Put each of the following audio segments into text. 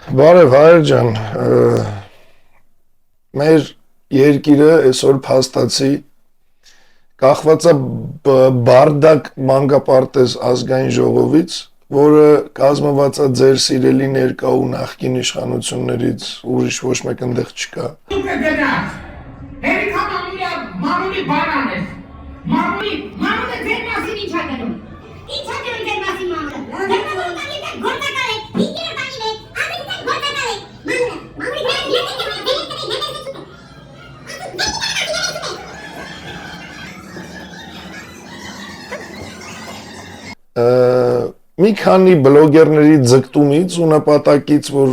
Բարև հայր ջան, մեր երկիրը այսօր փաստացի կախված է բարդակ մանկապարտեզ ազգային ժողովից, որը կազմված է ձեր սիրելի ներկա ու նախկին իշխանություններից, ուրիշ ոչ մեկ այնտեղ չկա։ Հերիքա մամուլի բանան ես, մամուլը ձեր մասին ինչ է գնում, ինչ է գնում ձեր մասին մամուլը, դերմավոր տանիք եք, գործակար եք, հինգերը տանիք եք, ազգից եք գործակար եք, մամուլի Մի քանի բլոգերների ձգտումից ու նպատակից, որ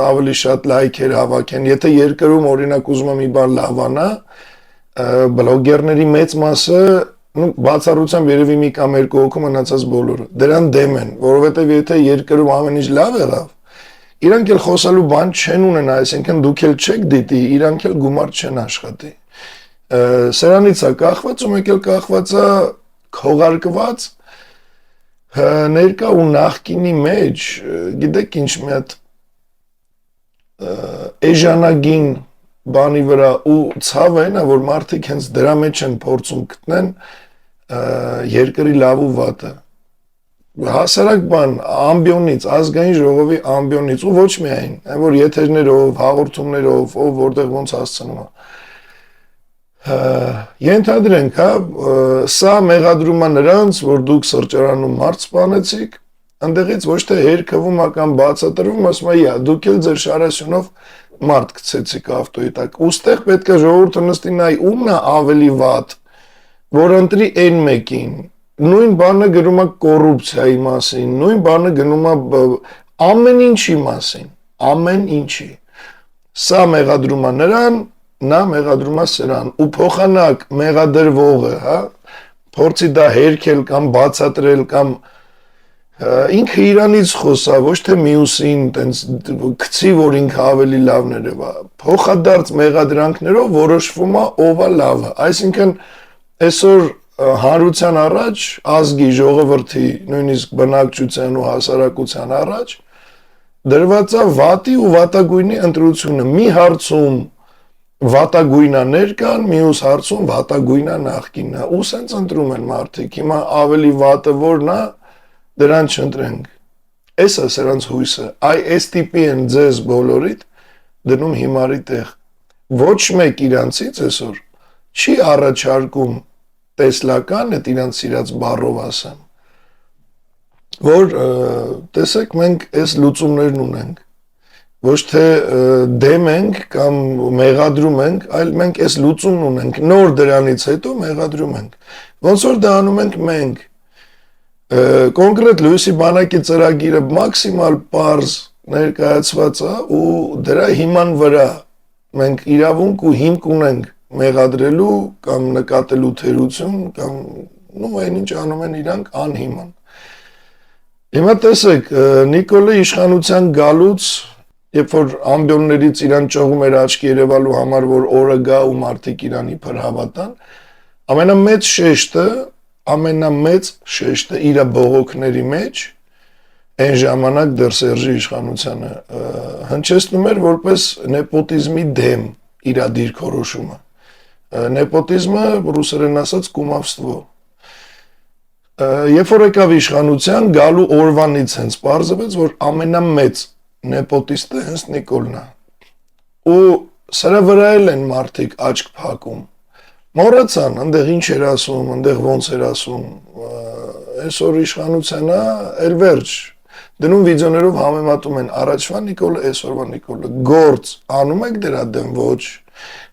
ավելի շատ լայքեր հավաքեն, եթե երկրում օրինակ ուզում եմ մի բան լավանա, բլոգերների մեծ մասը բացառությամբ երևի մի կամ երկու հոգու մնացած բոլորը դրան դեմ են, որովհետև եթե երկրում ամեն ինչ լավ եղավ, իրանք էլ խոսալու բան չեն ունենա, այսինքն դուք էլ չեք դիտի, իրանք էլ գումար չեն աշխատի։ Սրանից է կախված ու մեկ էլ կախված է քողարկված ներկա ու նախկինի մեջ, գիտեք ինչ մի հատ էժանագին բանի վրա ու ցավը այն է, որ մարդիկ հենց դրա մեջ են փորձում գտնեն երկրի լավ ու վատը։ Հասարակ բան ամբիոնից, ազգային ժողովի ամբիոնից ու ոչ միայն, այն որ եթերներով, հաղորդումներով, ով որտեղ ոնց հասցնում է։ Ենթադրենք, սա մեղադրում է նրանց, որ դուք սրճարանում մարդ սպանեցիք, այնտեղից ոչ թե հերքվում կամ բացատրվում, ասում է, դուք էլ ձեր շարասյունով մարդ գցեցիք ավտոյի տակ։ Ուստեղ պետք է ժողովուրդը նստի նայ ումն է ավելի վատ, որ ընտրի այն մեկին։ Նույն բանը գրում է կոռուպցիայի մասին, նույն բանը գնում է ամեն ինչի մասին, ամեն ինչի։ Սա մեղադրում է նրան, նա մեղադրում է սրան ու փոխանակ մեղադրվողը, փորձի դա հերքել կամ բացատրել կամ ինքը իրանից խոսա, ոչ թե մյուսին տենց գցի, որ ինքը ավելի լավն երևա, փոխադարձ մեղադրանքներով որոշվում է ով է լավը, այսինքն այսօր հանրության առաջ, ազգի, ժողովրդի, նույնիսկ բնակչության ու հասարակության առաջ դրված է վատի ու վատագույնի ընտրությունը, մի հարցում վատագույնա ներկան, մյուս հարցում վատագույնա նախկինա, ու սենց ընտրում են մարդիկ, հիմա ավելի վատը որն է, դրան չընտրենք, այս է սրանց հույսը, այս տիպի են ձեզ բոլորիդ դնում հիմարի տեղ, ոչ մեկ իրանցից այսօր չի առաջարկում տեսլական, այդ իրանց սիրած բառով ասեմ, որ տեսեք մենք այս լուծումներն ունենք, ոչ թե դեմ ենք կամ մեղադրում ենք, այլ մենք այս լուծումն ունենք, նոր դրանից հետո մեղադրում ենք, ոնց որ դա անում ենք մենք, կոնկրետ Լույսի բանակի ծրագիրը մաքսիմալ պարզ ներկայացված է ու դրա հիման վրա մենք իրավունք ու հիմք ունենք մեղադրելու կամ նկատելու թերություն կամ այն ինչ անում են իրանք անհիման։ Հիմա տեսեք, Նիկոլի իշխանության գալուց, երբ որ ամբիոններից իրան ճողում էր աչքի երևալու համար, որ օրը գա ու մարդիկ իրանի իբր հավատան, ամենամեծ շեշտը իր բողոքների մեջ այն ժամանակ դեռ Սերժի իշխանությանը հնչեցնում էր որպես նեպոտիզմի դեմ իր դիրքորոշումը։ Նեպոտիզմը ռուսերեն ասած կումավստվո։ Երբ որ եկավ իշխանության, գալու օրվանից հենց պարզվեց, որ ամենամեծ նեպոտիստը հենց Նիկոլն է։ Ու սրա վրա են մարդիկ աչք փակում։ Մոռացան, այնտեղ ինչ էր ասում, այնտեղ ոնց էր ասում։ Այսօր իշխանությանը էլ վերջ։ Դնում վիդեոներով համեմատում են առաջվա Նիկոլը, այսօրվա Նիկոլը։ Գործ անում եք դրա դեմ ոչ։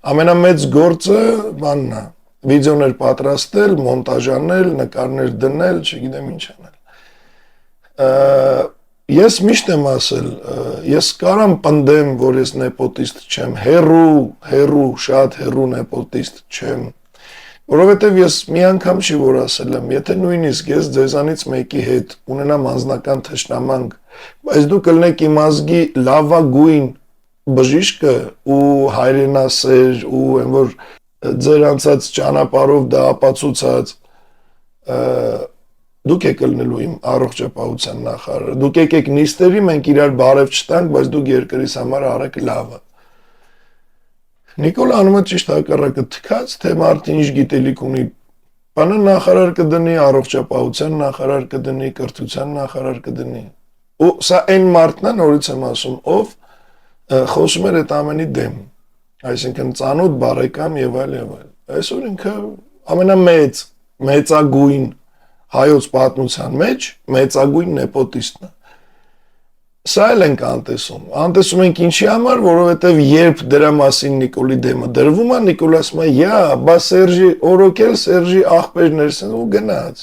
Ամենամեծ գործը բանն է։ Վիդեոներ պատրաստել, մոնտաժ անել, նկարներ դնել, չգիտեմ ինչ անել։ Ես միշտ եմ ասել, ես կարամ պնդեմ, որ ես նեպոտիստ չեմ, հերու, շատ հերու նեպոտիստ չեմ, որովհետև ես մի անգամ չի որ ասել եմ, եթե նույնիսկ ես ձեզանից մեկի հետ ունենամ անձնական թշնամանք, բայց դու կլնեք իմ ազգի լավագույն բժիշկը ու հայրենասեր ու այն որ ձեր անցած ճանապարհով դա ապացուցած Դուք եք ելնելու իմ առողջապահության նախարարը, դուք եկեք նիստերի, մենք իրար բարև չտանք, բայց դուք երկրիս համար արեք լավը։ Նիկոլ անում է ճիշտ հակառակը, թքած, թե մարդը ինչ գիտելիք ունի, բանը նախարար կդնի, առողջապահության նախարար կդնի, կրթության նախարար կդնի։ Ու սա այն մարդն է, նորից եմ ասում, ով խոսում էր այդ ամենի դեմ, այսինքն ծանոթ բարեկամ եւ այլ եւ այլ։ Այսօր ինքը ամենամեծ, մեծագույն հայոց պատմության մեջ մեծագույն նեպոտիստն է։ Սա էլ ենք անտեսում։ Անտեսում ենք ինչի համար, որովհետև երբ դրա մասին Նիկոլի դեմը դրվում է, Նիկոլ ասում է՝ «Յա, բա Սերժի օրոքել, Սերժի աղբերներն ու գնաց»։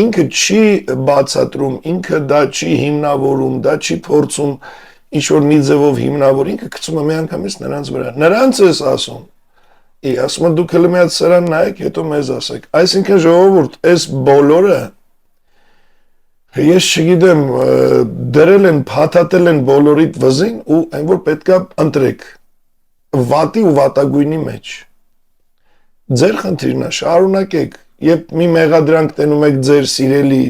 Ինքը չի բացատրում, ինքը դա չի հիմնավորում, դա չի փորձում ինչ-որ մի ձևով հիմնավոր, ինքը գցում է միանգամից նրանց վրա։ Նրանց էս ասում։ Ասում եմ դուք հենց մի հատ սրան նայեք, հետո մեզ ասեք։ Այսինքն ժողովուրդ, այս բոլորը ես չգիտեմ, դրել են, փաթաթել են բոլորիդ վզին ու այն որ պետքա ընտրեք վատի ու վատագույնի մեջ։ Ձեր խնդիրն է, շարունակեք, երբ մի մեղադրանք տենում եք ձեր սիրելի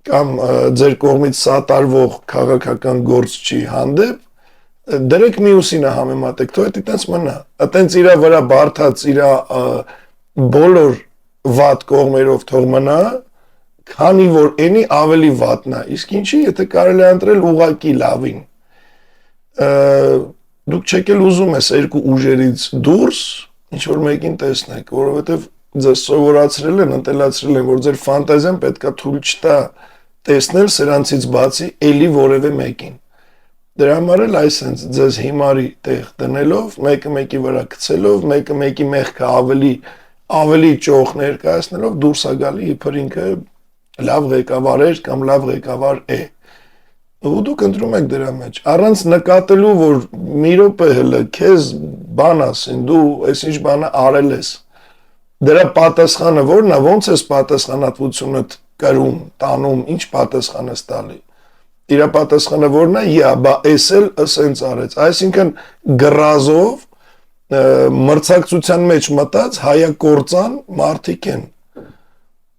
կամ ձեր կողմից սատարվող քաղաքական գործչի հանդեպ, դրեք մյուսինը համեմատեք, թող դա այդպես մնա։ Այտենց իրա վրա բարթած իրա բոլոր վատ կողմերով թող մնա, քանի որ այնի ավելի վատն է։ Իսկ ինչի, եթե կարելի է ընտրել ուղակի լավին։ Դուք չեք էլ ուզում ես երկու ուժերից դուրս ինչ որ մեկին տեսնեք, որովհետև ձեզ սովորացրել են, ընտելացրել են, որ ձեր ֆանտազիան պետքա թույլ չտա տեսնել սրանցից բացի էլի որևէ մեկին։ Դրա համար էլ այսենց ձեզ հիմարի տեղ դնելով, մեկը մեկի վրա գցելով, մեկը մեկի մեղքը ավելի ճոխ ներկայացնելով դուրս է գալի իբր ինքը լավ ղեկավար էր կամ լավ ղեկավար է։ Ու դուք ընտրում եք դրա մեջ, առանց նկատելու, որ մի րոպե հələ քեզ բան ասին, դու այս ինչ բանը արել ես։ Դրա պատասխանը ո՞րն է, ո՞նց ես պատասխանատվությունդ կրում, տանում, ինչ պատասխան ես տալի։ Իրա պատասխանը ո՞րն է, «Յա, բա էս էլ ասենց արեց»։ Այսինքն գրազով մրցակցության մեջ մտած հայակործան մարդիկ են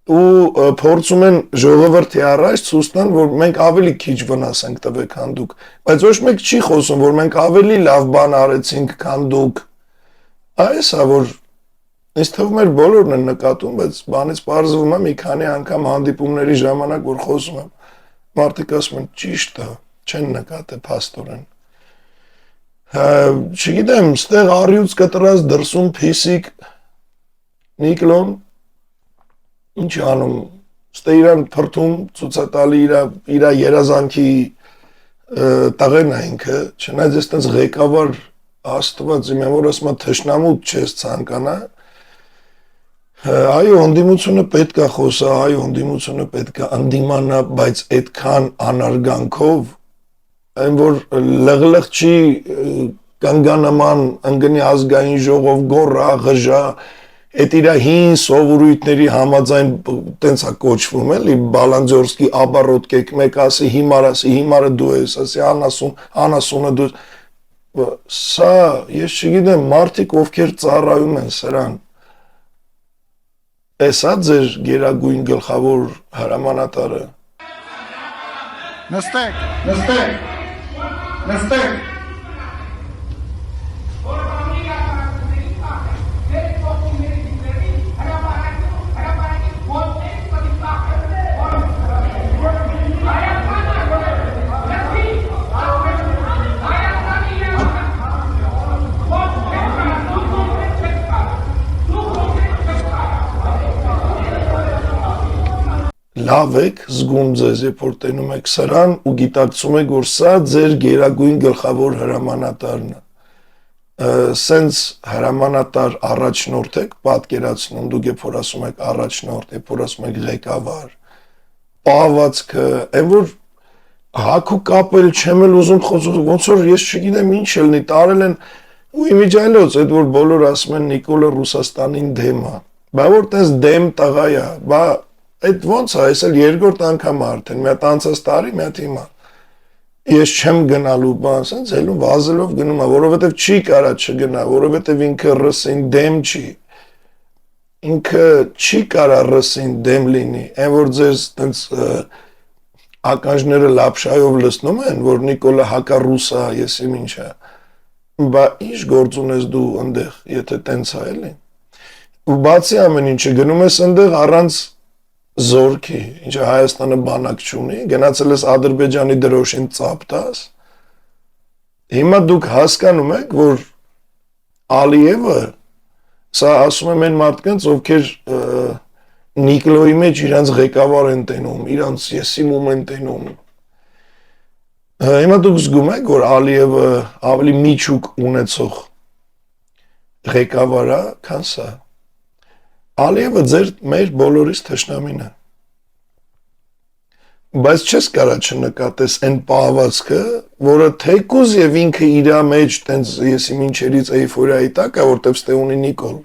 ու փորձում են ժողովրդի առաջ ցույց տան, որ մենք ավելի քիչ վնաս ենք տվել, քան դուք, բայց ոչ մեկ չի խոսում, որ մենք ավելի լավ բան արեցինք, քան դուք։ Այս է որ ինձ թվում էր բոլորն են նկատում, բայց բանից պարզվում է մի քանի անգամ հանդիպումների ժամանակ, որ խոսում եմ, մարդիկ ասում են ճիշտ է, չեն նկատել փաստորեն։ Չգիտեմ, ստեղ առյուծ կտրած դրսում փիսիկ Նիկլոն ինչ անում, ստեղ իրան փրթում, ցուցատալի իր երազանքի տղեն է ինքը, չնայած ես տենց ղեկավար Աստված իմ որ ասում եմ թշնամուտ չես ցանկանա, այո, ընդդիմությունը պետք է խոսա, այո, ընդդիմությունը պետք է ընդդիմանա, բայց այդքան անարգանքով, այն որ լղլղ չի կանգանման ընկնի ազգային ժողով գոռա, ղժա, այդ իր հին սովորույթների համաձայն տենց է կոչվում էլի Բալանձորսկի աբարոտկեք, մեկ ասի հիմարը դու ես, ասի անասունը դու ես, սա ես չգիտեմ, մարդիկ ովքեր ծառայում են սրան, էսա ձեր գերագույն գլխավոր հրամանատարը։ Նստեք։ Լավ եք զգում ձեզ, երբ որ տենում եք սրան ու գիտակցում եք, որ սա ձեր գերագույն գլխավոր հրամանատարն է։ Սենց հրամանատար առաջնորդ եք պատկերացնում, դուք երբ որ ասում եք առաջնորդ, երբ որ ասում եք ղեկավար, պահվածքը, այն որ հագու կապել չեմ էլ ուզում խոսում, ոնց որ ես չգիտեմ ինչ ելնի, տարել են ու իմիջայլոց, այդ որ բոլոր ասում են Նիկոլը Ռուսաստանին դեմ է, բա որ տես դեմ տղա է, բա այդ ոնց է, այս էլ երկրորդ անգամ արդեն, մի հատ անցած տարի, մի հատ հիմա։ Ես չեմ գնալու բան, ասենց ելում վազելով գնում է, որովհետև չի կարա չգնա, որովհետև ինքը ռսին դեմ չի։ ինքը չի կարա ռսին դեմ լինի, այն որ ձեզ տենց ականջները լապշայով լցնում են, որ Նիկոլը հակառուսա, ես իմ ինչա, բա ինչ գործ ունես դու ընդեղ, եթե տենց է էլի։ Ու բացի ամեն ինչը գնում ես ընդեղ առանց զորքի, ինչը Հայաստանը բանակ չունի, գնացել ես Ադրբեջանի դրոշին ծափ տաս։ Հիմա դուք հասկանում եք, որ Ալիևը, սա ասում եմ այն մարդկանց, ովքեր Նիկոլոյի մեջ իրանց ղեկավար են տենում, իրանց եսիմում են տենում։ Հիմա դուք զգում եք, որ Ալիևը ավելի միջուկ ունեցող ղեկավար է, քան սա։ Ալիևը մեր բոլորիս թշնամին է։ Բայց չես կարա չնկատես այն պահվածքը, որը թեկուզ եւ ինքը իր մեջ տենց եսի մինչերից էյֆորիայի տակ է, որտեվ ստե ունի Նիկոլ։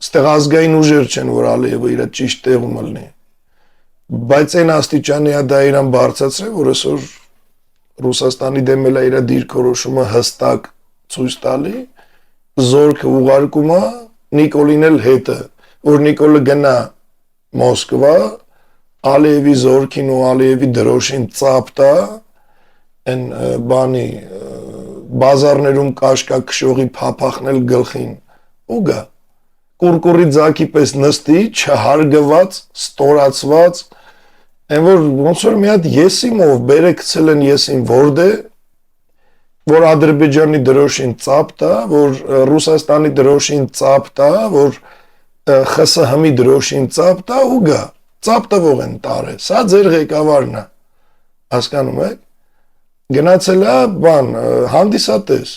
Ստեղ ազգային ուժեր չեն, որ Ալիևը իր ճիշտ տեղում լինի։ Բայց այն աստիճանի է դա իրան բարձրացրել, որ այսօր Ռուսաստանի դեմ էլ իր դիրքորոշումը հստակ ցույց տալի, զորքը ուղարկում է Նիկոլին էլ հետը, որ Նիկոլը գնա Մոսկվա, Ալիևի զորքին ու Ալիևի դրոշին ծափ տա, այն բանի բազարներում կաշկա քշողի փափախնել գլխին ու գա կուրկուրի ձակի պես նստի, չհարգված, ստորացված, այն որ ոնց որ մի հատ եսիմով բերեկցել են եսին որդե, որ Ադրբեջանի դրոշին ծափ տա, որ Ռուսաստանի դրոշին ծափ տա, որ ԽՍՀՄ-ի դրոշին ծափ տա ու գա, ծափ տվող են տարել, սա ձեր ղեկավարն է, հասկանում եք, գնացել է բան, հանդիսատես,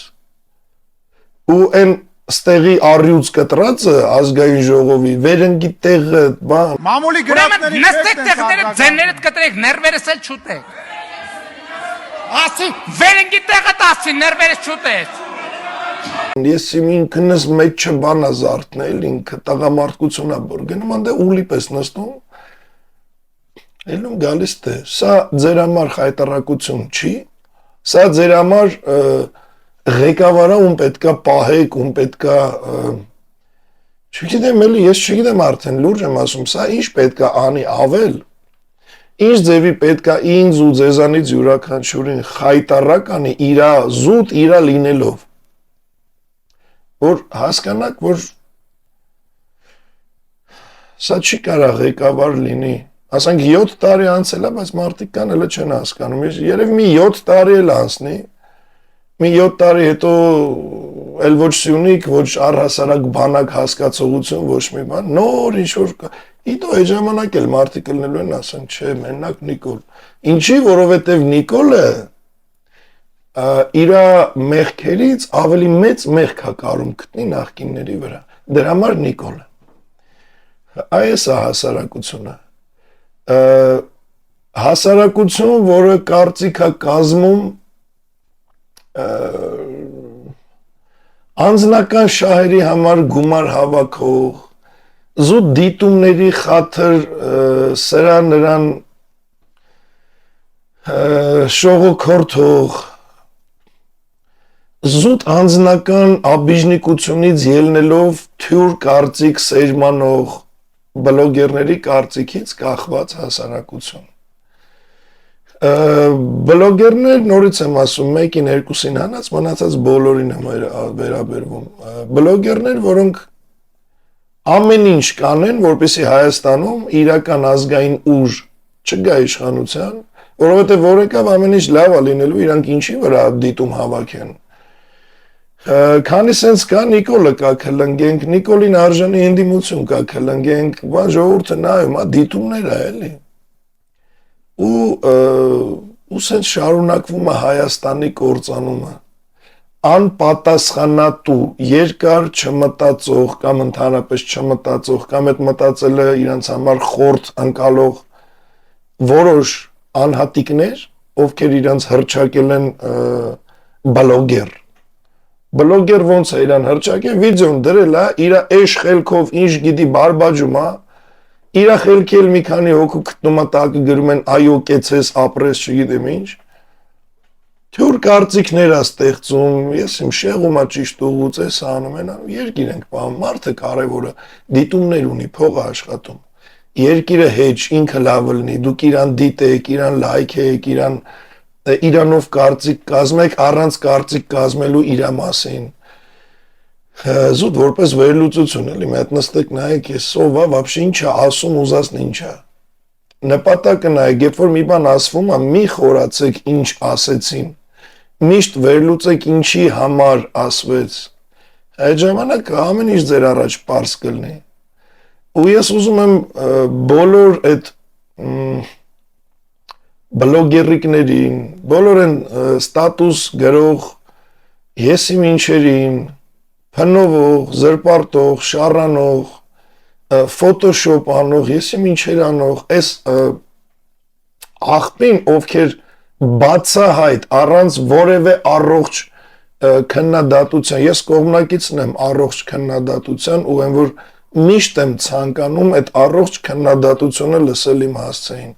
ու այն ստեղի առյուծ կտրածը ազգային ժողովի, վերնգի տեղը, բան, Մամուլի գրակների նստեք տեղները, ձեններդ կտրեք, ներվերս էլ չուտեք, ասի, վերնգի տեղը տասի, ներվերս չուտես, Ես իմ ինքնս մեջ չբանա զարդնել, ինքը տղամարդկություն է բոր, գնում անդե ուլի պես նստում, ելում գալիս թե, սա ձեր համար խայտարակություն չի, սա ձեր համար ղեկավարա ում պետքա պահեք, ում պետքա, չգիտեմ էլի, ես չգիտեմ արդեն լուրջ եմ ասում, սա ինչ պետքա անի ավել, ինչ ձևի պետքա ինձ ու ձեզանից յուրաքանչյուրին խայտարակ անի իրա զուտ իրա լինելով, որ հասկանաք, որ սա չի կարա ղեկավար լինի, ասենք 7 տարի անցել է, բայց մարդիկ կան էլը չեն հասկանում, երևի մի 7 տարի էլ անցնի, մի 7 տարի հետո էլ ոչ Սյունիք, ոչ առհասարակ բանակ հասկացողություն, ոչ մի բան, նոր ինչ-որ կա, իդո այդ ժամանակ էլ մարդիկ ելնելու են ասեն, չէ, մենակ Նիկոլ, ինչի, որովհետև Նիկոլը իրա մեղքերից ավելի մեծ մեղք է կարում գտնի նախկինների վրա, դրա համար Նիկոլը, այս է հասարակությունը, հասարակություն, որը կարծիք է կազմում անձնական շահերի համար գումար հավաքող, զուտ դիտումների խաթր սրա նրան շողոքորթող, զուտ անձնական աբիժնիկությունից ելնելով թյուր կարծիք սերմանող բլոգերների կարծիքից կախված հասարակություն։ Բլոգերներ նորից եմ ասում, մեկին երկուսին հանած, մնացած բոլորին եմ վերաբերվում։ Բլոգերներ, որոնք ամեն ինչ կանեն, որպեսզի Հայաստանում իրական ազգային ուժ չգա իշխանության, որովհետև որ եկավ ամեն ինչ լավ է լինելու, իրանք ինչի վրա դիտում հավաքեն։ Քանի սենց կա Նիկոլը կա քլնգենք, Նիկոլին արժանի ընդդիմություն կա քլնգենք, բան ժողովուրդը նայում, դիտումներ է էլի։ Ու սենց շարունակվում է Հայաստանի կործանումը։ Անպատասխանատու, երկար չմտածող կամ ընդհանրապես չմտածող, կամ այդ մտածելը իրանց համար խորտ ընկալող որոշ անհատիկներ, ովքեր իրանց հռչակել են բլոգեր։ Բլոգեր ոնց է իրան հրճակել, վիդեոն դրել է, իրա էշ խելքով ինչ գիտի բարբաջում է, իրա խելքի էլ մի քանի հոգու գտնում է տակը գրում են այո կեցես ապրես չգիտեմ ինչ, Թյուր կարծիքներ է ստեղծում, ես իմ շեղումա ճիշտ ուղուց էս անում են, երկիր ենք պահում, մարդը կարևորը դիտումներ ունի, փող է աշխատում։ Երկիրը հեչ, ինքը լավը լինի, դուք իրան դիտեք, իրան լայքեք, իրանով կարծիք կազմեք, առանց կարծիք կազմելու իրա մասին։ Զուտ որպես վերլուծություն էլի, մի հատ նստեք նայեք, ես ով է, вообще ինչ է ասում, ուզածն ինչ է։ Նպատակը նայեք, երբ որ մի բան ասվում է, մի խորացեք ինչ ասեցին։ Միշտ վերլուծեք ինչի համար ասվեց։ Այդ ժամանակ ամեն ինչ ձեր առաջ պարզ կլինի։ Ու ես ուզում եմ բոլոր այդ բլոգերիկներին, բոլոր են ստատուս գրող, եսի մինչերին, փնովող, զրպարտող, շառանող, ֆոտոշոպ անող, եսի մինչեր անող, այս աղբին, ովքեր բացահայտ, առանց որևէ առողջ քննադատության, ես կողմնակիցն եմ առողջ քննադատության ու եմ որ միշտ եմ ցանկանում այդ առողջ քննադատությունը լսել իմ հասցեին,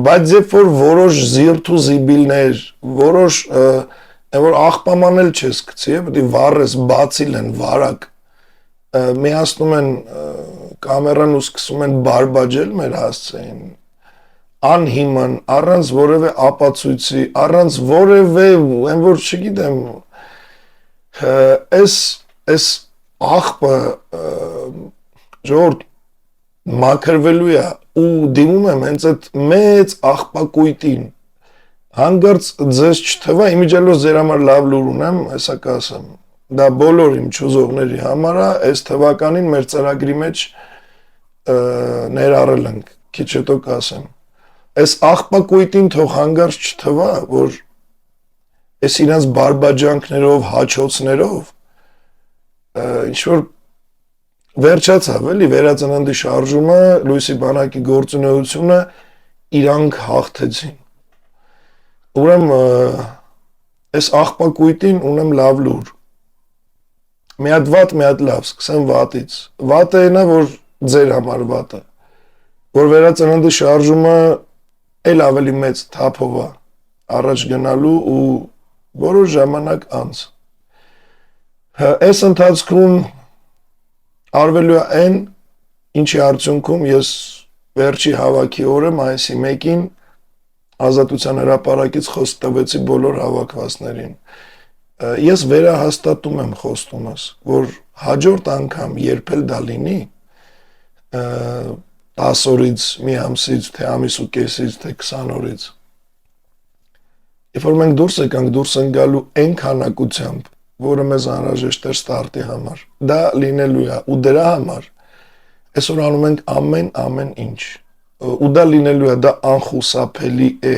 բայց երբ որ որոշ զիրթու զիբիլներ, որոշ որ աղբամանել չես գցի, պետք է վառես, բացիլ են, վարակ, միացնում են կամերան ու սկսում են բարբաջել մեր հասցեին, անհիման, առանց որևէ ապացույցի, առանց որևէ, այն որ չգիտեմ, այս աղբը ժողովուրդ մաքրվելու է ու դիմում եմ հենց այդ մեծ աղբակույտին, հանգարց ձեզ չթվա, իմիջիալոց ձեր համար լավ լուր ունեմ, հեսա կասեմ, դա բոլոր իմ չուզողների համար է, այս թվականին մեր ծրագրի մեջ ներառել ենք, քիչ հետո կասեմ, այս աղբակույտին թող հանգարց չթվա, որ այս իրանց բարբաջանքներով, հաչոցներով, ինչ-որ վերջացավ, էլի, վերածննդի շարժումը, լույսի բանակի գործունեությունը իրանք հաղթեցին։ Ուրեմն, այս աղբակույտին ունեմ լավ լուր։ Մի հատ վատ, մի հատ լավ, սկսեմ վատից։ Վատը այնա, որ ձեր համար վատը, որ վերածննդի շարժումը էլ ավելի մեծ թափով է առաջ գնալու ու որոշ ժամանակ անց։ Այս ընթացքում արվելու է այն, ինչի արդյունքում ես վերջի հավաքի օրը մայիսի 1-ին Ազատության հրապարակից խոսք տվեցի բոլոր հավաքվածներին։ Ես վերահաստատում եմ խոստումս, որ հաջորդ անգամ երբ էլ դա լինի, 10 օրից, մի ամսից, թե ամիս ու կեսից, թե 20 օրից, երբ որ մենք դուրս ենք գալու այն քանակությամբ, որը մեզ անհրաժեշտ էր ստարտի համար, դա լինելու է ու դրա համար այսօր անում ենք ամեն ինչ ու դա լինելու է, դա անխուսափելի է,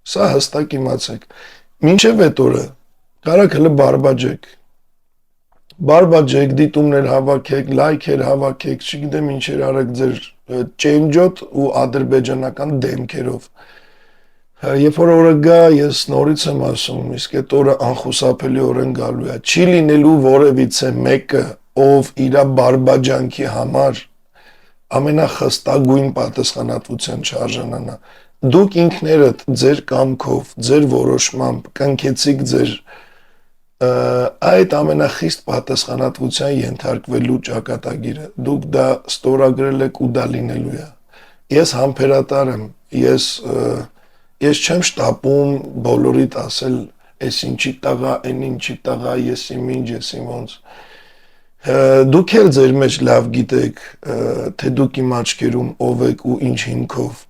սա հստակ իմացեք, մինչև այդ օրը կարաք հլը բարբաջեք, դիտումներ հավաքեք, լայքեր հավաքեք, չգիտեմ ինչեր արեք ձեր ճենջոտ ու ադրբեջանական դեմքերով, երբ որ օրը գա, ես նորից եմ ասում, իսկ այդ օրը անխուսափելի օրեն գալու է, չի լինելու որևիցե մեկը, ով իրա բարբաջանքի համար ամենախստագույն պատասխանատվության չարժանանա։ Դուք ինքներդ ձեր կամքով, ձեր որոշմամբ կնքեցիք ձեր այդ ամենախիստ պատասխանատվության ենթարկվելու ճակատագիրը։ Դուք դա ստորագրել եք ու դա լինելու է։ Ես համբերատար եմ, ես չեմ շտապում բոլորիդ ասել, ես ինչի տղա, այն ինչի տղա, ես իմ ինչ, ես իմ ոնց։ Դուք էլ ձեր մեջ լավ գիտեք, թե դուք իմ աչքերում ով եք ու ինչ հիմքով։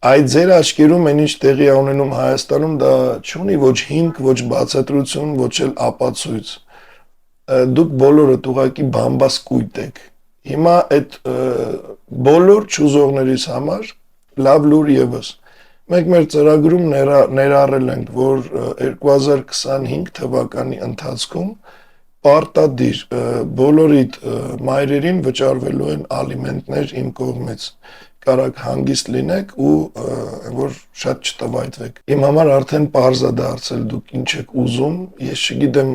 Այդ ձեր աչքերում այն ինչ տեղի է ունենում Հայաստանում, դա չունի ոչ հիմք, ոչ բացատրություն, ոչ էլ ապացույց։ Դուք բոլորդ ուղղակի բամբասկույտ եք։ Հիմա այդ բոլոր չուզողներիս համար լավ լուր ևս։ Մենք մեր ծրագրում ներառել ենք, որ 2025 թվականի ընթացքում պարտադիր բոլորիդ մայրերին վճարվելու են ալիմենտներ իմ կողմից։ Կարաք հանգիստ լինեք ու որ շատ չտվայտվեք։ Իմ համար արդեն պարզ է դարձել դուք ինչ եք ուզում, ես չգիտեմ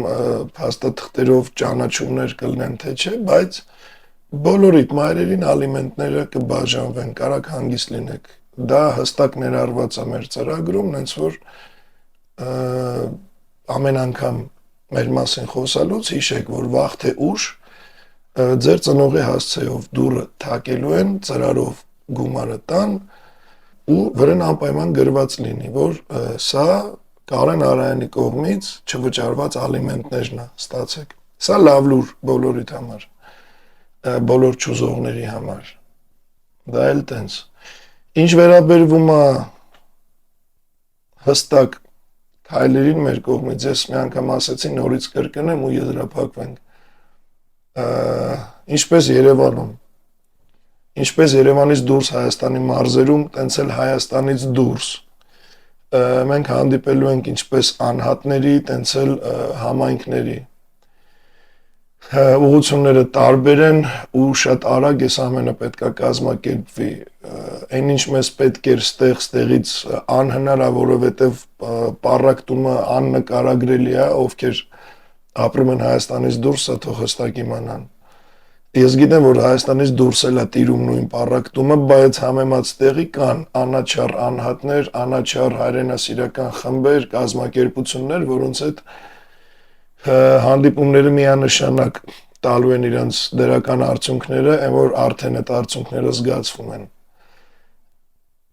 փաստաթղթերով ճանաչումներ կլինեն թե չէ, բայց բոլորիդ մայրերին ալիմենտները կբաժանվեն, կարաք հանգիստ լինեք։ Դա հստակ ներառված է մեր ծրագրում, հենց որ ամեն անգամ մեր մասին խոսալուց հիշեք, որ վաղ թե ուշ ձեր ծնողի հասցեով դուրը թակելու են, ծրարով գումարը տան ու վրան անպայման գրված լինի, որ սա Կարեն Արայանի կողմից չվճարված ալիմենտներն է, ստացեք։ Սա լավ լուր բոլորիդ համար, բոլոր ճուզողների համար։ Դա էլ տենց։ Ինչ վերաբերվում է հստակ քայլերին մեր կողմից, ես մի անգամ ասեցի նորից կրկնեմ ու եզրափակվենք։ Ինչպես Երևանում, ինչպես Երևանից դուրս Հայաստանի մարզերում, տենց էլ Հայաստանից դուրս մենք հանդիպելու ենք ինչպես անհատների, տենց էլ համայնքների ուղղությունները տարբեր են ու շատ արագ այս ամենը պետքա կազմակերպվի, այն ինչ մեզ պետք էր ստեղից անհնար է, որովհետև պառակտումը աննկարագրելի է, ովքեր ապրում են Հայաստանից դուրս, սա թող հստակ իմանան։ Ես գիտեմ, որ Հայաստանից դուրս էլ է տիրում նույն պառակտումը, բայց համեմատ տեղի կան անաչառ անհատներ, անաչառ հայրենասիրական խմբեր, կազմակերպություններ, որոնց հետ հանդիպումները միանշանակ տալու են իրենց դրական արդյունքները, այն որ արդեն այդ արդյունքները զգացվում են։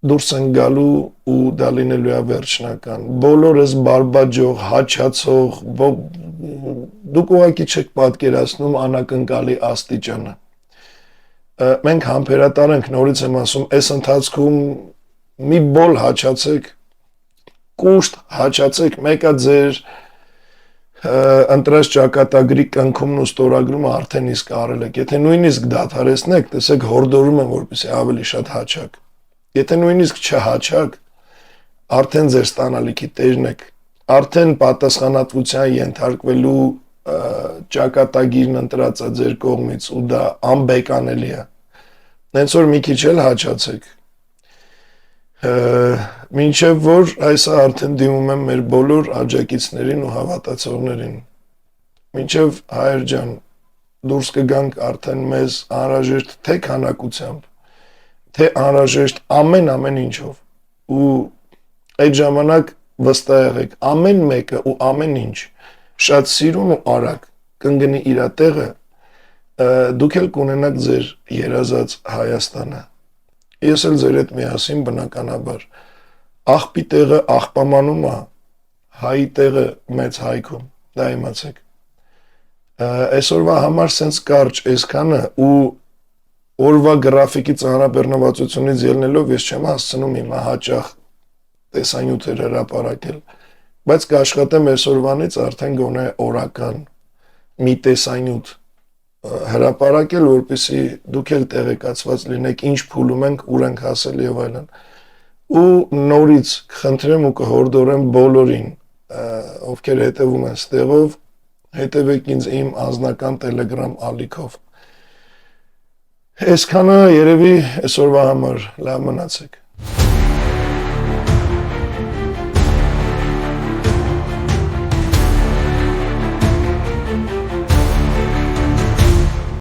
Դուրս են գալու ու դա լինելու է վերջնական։ Բոլորս բարբաջող, հաչացող, դուք ուղղակի չեք պատկերացնում անակնկալի աստիճանը։ Մենք համբերատար ենք, նորից եմ ասում, այս ընթացքում մի բոլ հաչացեք, կուշտ հաչացեք, մեկը ձեր ընտրած ճակատագրի կնքումն ու ստորագրումը արդեն իսկ արել եք։ Եթե նույնիսկ դադարեցնեք, տեսեք հորդորում եմ, որպեսզի ավելի շատ հաչակ։ Եթե նույնիսկ չհաչակ, արդեն ձեր ստանալիքի տերն եք, արդեն պատասխանատվության ենթարկվելու ճակատագիրն ընտրած է ձեր կողմից ու դա անբեկանելի է։ Նենց որ մի քիչ էլ հաչացեք։ Մինչև որ այսա արդեն դիմում եմ մեր բոլոր աջակիցներին ու հավատացողներին։ Մինչև հայր ջան, դուրս կգանք արդեն մեզ անհրաժեշտ թե քանակությամբ, թե անհրաժեշտ ամեն ինչով ու այդ ժամանակ վստահ եղեք, ամեն մեկը ու ամեն ինչ շատ սիրուն ու արագ կընկնի իր տեղը, դուք էլ կունենաք ձեր երազած Հայաստանը։ Ես էլ ձեր հետ միասին բնականաբար աղբի տեղը աղբամանում է, հայի տեղը մեծ հայքում, դա իմացեք։ Այսօրվա համար սենց կարճ այսքանը ու օրվա գրաֆիկի ծանրաբեռնվածությունից ելնելով ես չեմ հասցնում հիմա հաճախ տեսանյութեր հրապարակել, բայց կաշխատեմ այսօրվանից արդեն գոնե օրական մի տեսանյութ հրապարակել, որպեսզի դուք էլ տեղեկացված լինեք, ինչ փուլում ենք, ուր ենք հասել եւ այլն։ Ու նորից խնդրեմ ու կհորդորեմ բոլորին, ովքեր հետևում են ստեղով, հետևեք ինձ իմ անձնական Telegram ալիքով։ Այսքանը երևի այսօրվա համար լավ մնացեք։